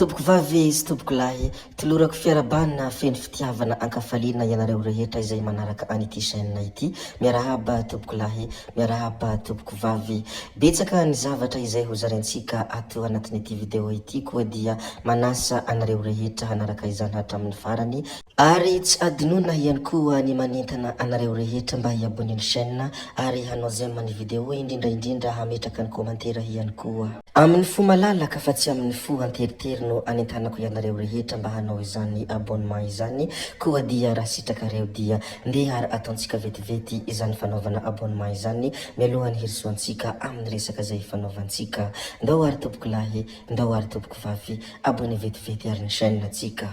Tompoko vavy sy tompoko lahy, tolorako fiarabanina feno fitiavana ankafaliana ianareo rehetra izay manaraka an'ity chaîne ity. Miarahaba tompoko lahy, miarahaba tompoko vavy. Betsaka ny zavatra izay hozarentsika ato anatin'ity video ity koa dia manasa anareo rehetra hanaraka izany hatramin'ny farany. Ary tsy adinona ihany koa ny manentana anareo rehetra mba hiabon'ny chaîne ary hanao j'aime ny video indrindra hametraka ny komantera ihany koa. Amin'ny fo malalaka fa tsy amin'ny fo anteritery no anentanako ianareo rehetra mba hanao izany abonnement izany. Koa dia raha sitrakareo dia ndeha ary ataontsika vetivety izany fanaovana abonnement izany mialohany hirisoantsika amin'ny resaka zay fanaovantsika. Ndao ary tompoko lahy, ndao ary tompoko vavy, abonné vetivety ary ny chaîne atsika.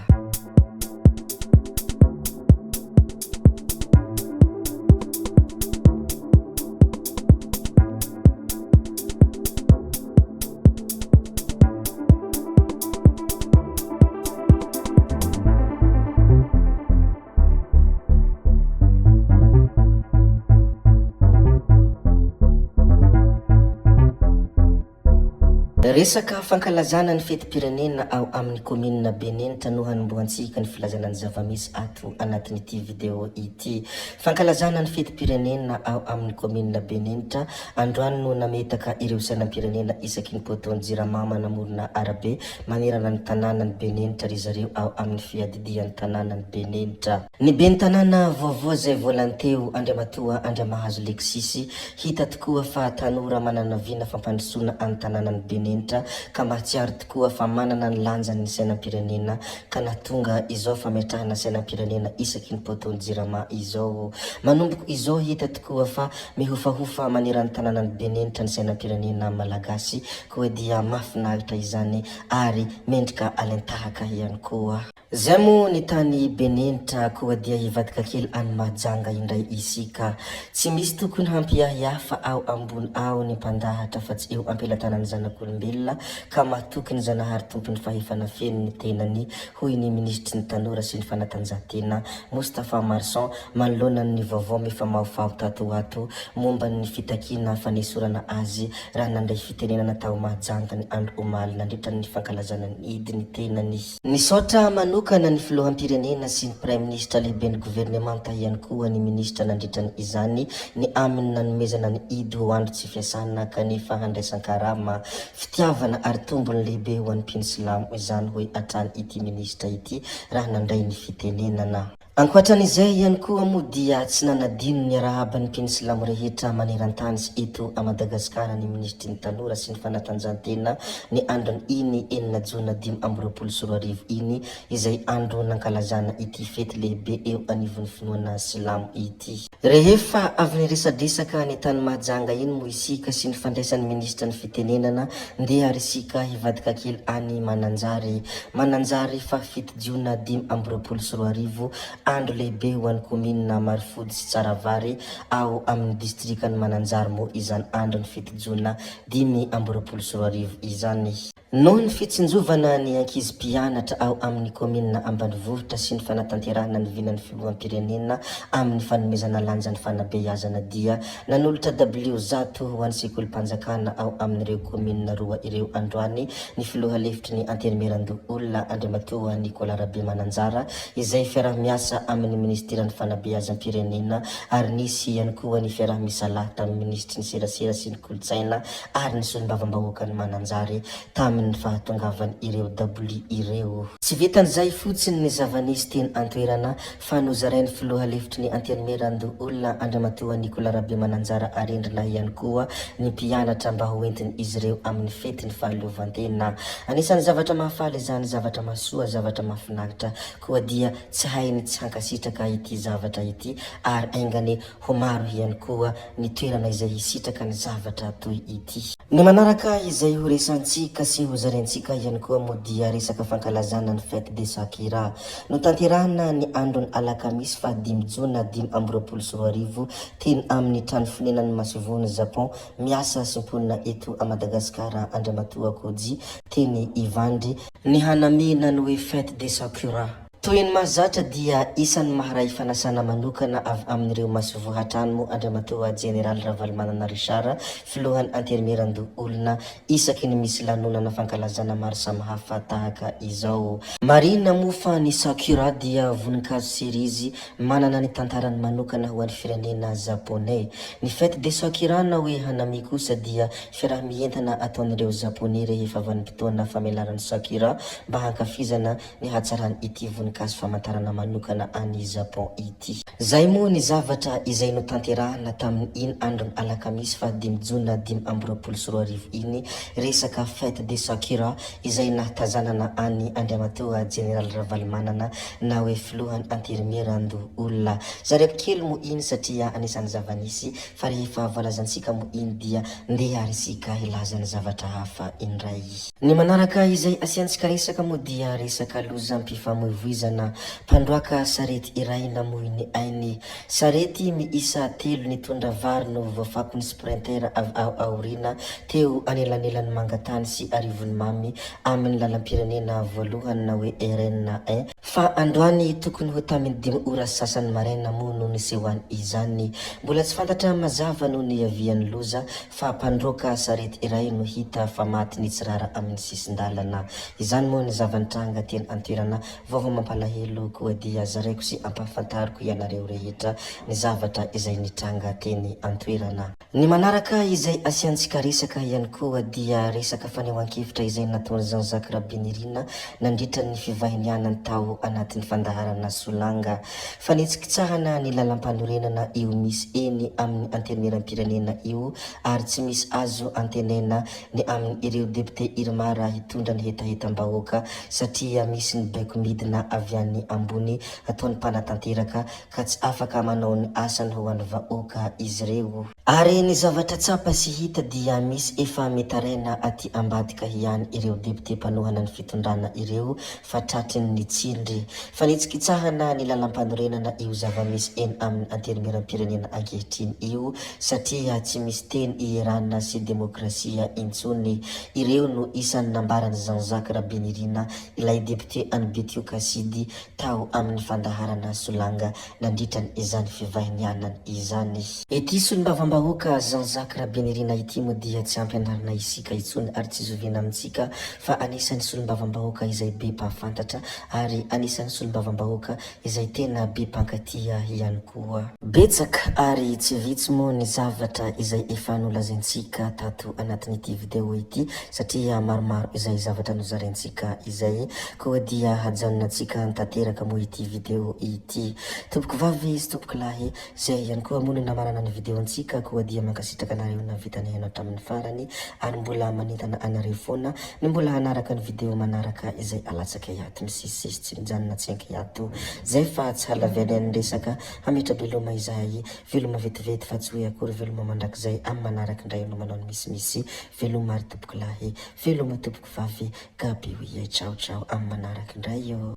Resaka fankalazana ny fetim-pirenena ao amin'ny commune Benenitra no hanombohantsika ny filazana ny zavamisy ato anatin'ity video ity. Fankalazana ny fetim-pirenena ao amin'ny commune Benenitra, androany no nametaka ireo sainam-pirenena isaky ny potoan'ny Jiramama namorona arabe manerana ny tanànan'ny Benenitra ry zareo ao amin'ny fiadidian'ny tanànan'ny Benenitra. Ny ben'ny tanàna vaovao zay volanteo Andriamatoa Andriamahazo Lekisisy hita tokoa fa tanora manana vina fampandrosoana amin'ny tanànan'ny Benenitra ka mahatsiaro tokoa fa manana ny lanjany ny sainam-pirenena ka nahatonga izao fametrahana sainam-pirenena isaky ny potoan'ny Jirama izao. Manomboko izao hita tokoa fa mihofahofa manerana ny tanànan'ny Benenitra ny sainam-pirenena malagasy, koa dia mahafinaritra izany ary mendrika alentahaka ihany koa. Zay mo ny tany Benenitra koa dia hivadika kely any Mahajanga indray isika. Tsy misy tokony hampiahiafa ao ambony ao ny mpandahatra fa tsy eo ampelantanany zanak'olombelona ka mahatoky ny Zanahary tompony fahefana feno ny tenany, hoy ny ministry ny tanora sy ny fanatanjahantena Moustapha Marsan manoloana ny vaovao mifamaofao tato ato momba ny fitakina fanesorana azy raha nandray fitenenana tao Mahajanga ny andro omaly nandritra ny fankalazana ny idy ny tenany. Nisaotra manokana ny filoham-pirenena sy ny prime ministre lehibe ny gouvernemanta ihany koa ny ministra nandritra ny izany ny aminy nanomezana ny idy ho andro tsy fiasana kanefa handraisan-karama fitiavana ary tombony lehibe ho an'ny mpino izany hoe atrany ity ministra ity raha nandray ny fitenenana. Ankoatran'izay ihany koa moa dia tsy nanadino ny arahaban'ny mpino rehetra maneran-tany sy eto a Madagasikara ny ministry ny tanora sy ny fanatanjahantena ny androny iny 4 Jona 2024 iny izay andro nankalazana ity fety lehibe eo anivon'ny finoana silamo ity. Rehefa avy niresadresaka ny tany Mahajanga iny mo isika sy ny fandraisan'ny ministra ny fitenenana ndeha ary isika hivadika kely any Mananjary fa 7 Jona 2024 andro lehibe ho an'ny commune Marifody sy Tsaravary ao amin'ny distrikany Mananjary mo izany andro ny 7 Jona 2024 izany. Noho ny fitsinjovana ny ankizy mpianatra ao amin'ny commune Ambanivohitra sy ny fanatanterahana ny vinan'ny filoham-pirenena amin'ny fanomezana lanja ny fanabeazana dia nanolotra zato ho an'ny sekolim-panjakana ao amin'ireo commune roa ireo androany ny filoha lefitry ny anterimeran-doholona Andriamatoa Nicolas Rabe Mananjara izay fiarah-miasa amin'ny ministeran'ny fanabeazam-pirenena ary nisy ihany koa ny fiarah-misalahy tamin'ny ministry ny serasera sy ny kolotsaina ary ny solombavam-bahoaka ny Mananjary tamin'ny fahatongavany ireo daboli ireo. Tsy vitan'izay fotsiny ny zavanisy teny antoerana fa nozarain'ny filoha lefitry ny anterimeran-doholona Andriamatoa Nicolas Rabe Mananjara arendrina ihany koa ny mpianatra mba ho entiny izy ireo amin'ny fety ny fahaleovantena. Anisan'ny zavatra mahafaly izany, zavatra mahasoa, zavatra mahafinaritra koa dia tsy hainy tsy hankasitraka ity zavatra ity ary aingany ho maro ihany koa ny toerana izay hisitraka ny zavatra toy ity. Ny manaraka izay ho resantsika sy ho zarentsika ihany koa mo dia resaka fankalazana ny fête de Sakira no tanterahana ny andro ny alakamisy fa 5 Jona 2024 teny amin'ny trano fonenan'ny Masivony Japon miasa sy mponina eto a Madagasikara Andriamatoa Koji teny Ivandry ny hanamena ny hoe fête de Sakira. Toy ny mahazatra dia isan'ny maharay fanasana manokana avy amin'ireo masovohatrany mo Andriamatoa Jeneraly Ravalomanana Richard filohan'ny anterimeran-do olona isaky ny misy lanonana fankalazana maro samihafa tahaka izao. Marina mo fa ny Sakura dia voninkazo cerise manana ny tantarany manokana ho an'ny firenena Japonais. Ny fête de Sakura na hoe hanami kosa dia fiarahamientana ataon'ireo Japonais rehefa vanim-potoana famelaran'ny Sakura mba hankafizana ny hatsarany ity voninkazo famantarana manokana any Japon ity. Zay moa ny zavatra izay no tanterahana tamin'ny iny andron'ny alakamisy fa 5 jona 2024 iny resaka fête de Sakura izay nahatazanana any Andriamatoa Jeneraly Ravalomanana na hoe filohan'ny anterimeran-do olona. Zareko kely mo iny satria anisan'ny zavanisy fa rehefa voalazantsika mo iny dia ndeha arisika hilazany zavatra hafa indray. Ny manaraka izay asiantsika resaka mo dia resaka lozam-pifamoivoizana mpandroaka sarety iray namoy ny ainy. Sarety miisa 3 nitondra vary no voafapo ny sprinter avy ao aorina teo anelanelan'ny mangatany sy arivony mamy amin'ny lalam-pirenena voalohany na hoe RN1 fa androany tokony ho tamin'ny 5 ora sasany maraina mo no nisehoany izany. Mbola tsy fantatra mazava no ny avian'ny loza fa mpandroaka sarety iray no hita fa maty nitsirara amin'ny sisin-dalana. Izany moa ny zavan-tranga teny antoerana vaovao mampalahelo koa dia zaraiko sy ampahafantariko ianareo rehetra ny zavatra izay nitranga teny antoerana. Ny manaraka izay asiantsika resaka ihany koa dia resaka fanehoan-kevitra izay nataon'i Jean-Jacques Rabinirina nandritra ny fivahinianany tao anatin'ny fandaharana Solanga. Fanetsikitsahana ny lalam-panorenana io misy eny amin'ny anterimeram-pirenena io ary tsy misy azo antenena ny amin'ny ireo député Irmara hitondra ny hetahetam-bahoaka satria misy ny baiko midina avy any ambony ataon'ny mpanatanteraka ka tsy afaka manao ny asany ho an'ny vahoaka izy ireo. Ary ny zavatra tsapa sy hita dia misy efa metaraina aty ambadika ihany ireo député mpanohana ny fitondrana ireo fa tratriny ny tsindry. Fanetsikitsahana ny lalam-panorenana io zava-misy eny amin'ny anterimeram-pirenena ankehitriny io satria tsy misy teny ierana sy demokrasia intsony. Ireo no isan'ny nambaran'i Jean-Jacques Rabinirina ilay député any Betio-Kasidy tao amin'ny fandaharana Solanga nandritra ny izany fivahinianany izany. Ity solombavam-bahoaka Jean-Jacques Rabinirina ity mo dia tsy ampianarina isika intsony ary tsy zoviana amintsika fa anisan'ny solombavam-bahoaka izay be mpahafantatra ary anisan'ny solombavam-bahoaka izay tena be mpankatia ihany koa. Betsaka ary tsy vitsy moa ny zavatra izay efa nolazaintsika tato anatin'ity video ity satria maromaro izay zavatra nozaraintsika izay koa dia hajanonantsika nitateraka moa ity video ity. Tompoko vavy sy tompoko lahy zay ihany koa moa no namarana ny video antsika koa dia mankasitraka anareo na vitany hainao hatramin'ny farany ary mbola manentana anareo foana ny mbola hanaraka ny video manaraka izay alatsaka iato misisisy tsy mijanona tsenky iato zay fa tsy halaviany ny resaka hametra veloma izay veloma vetivety fa tsy hoe akory veloma mandrakizay amin'ny manaraka indray no manao ny misimisy veloma ary tompoko lahy veloma tompoko vavy gaby hoe ciao ciao amin'ny manaraka indray io.